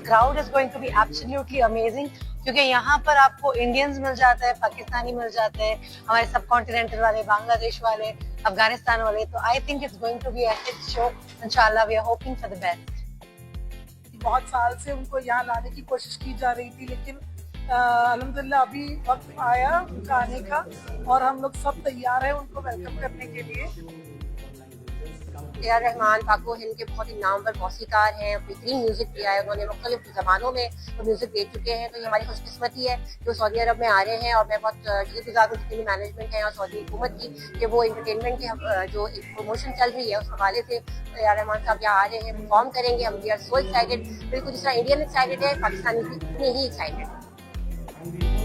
crowd is going to be absolutely amazing क्योंकि यहाँ पर आपको इंडियंस मिल जाता है, पाकिस्तानी मिल जाते हैं, हमारे सब कॉन्टिनेंटल वाले, बांग्लादेश वाले, अफगानिस्तान वाले, तो I think it's going to be a hit show. इंशाल्लाह we are hoping for the best. बहुत साल से उनको यहाँ लाने की कोशिश की जा रही थी, लेकिन अल्हम्दुलिल्लाह अभी वक्त आया उनका आने का और हम लोग सब तैयार हैं उनको वेलकम करने के लिए। ए.आर. रहमान पाको हिंद के बहुत ही नामवर मौसीकार हैं, बेहतरीन म्यूजिक दिया है उन्होंने, मुख्तलिफ ज़बानों में वो म्यूजिक दे चुके हैं, तो ये हमारी खुशकिस्मती है कि वो सऊदी अरब में आ रहे हैं और मैं बहुत शुक्रगुजार हूँ जितनी मैनेजमेंट है और सऊदी हुकूमत की कि वो इंटरटेनमेंट की जो एक प्रमोशन चल रही है उस हवाले से ए.आर. रहमान साहब यहाँ आ रहे हैं, परफॉर्म करेंगे। हम वी आर सो एक्साइटेड, बिल्कुल जिस तरह इंडियन एक्साइटेड है, पाकिस्तानी भी उतने ही एक्साइटेड है।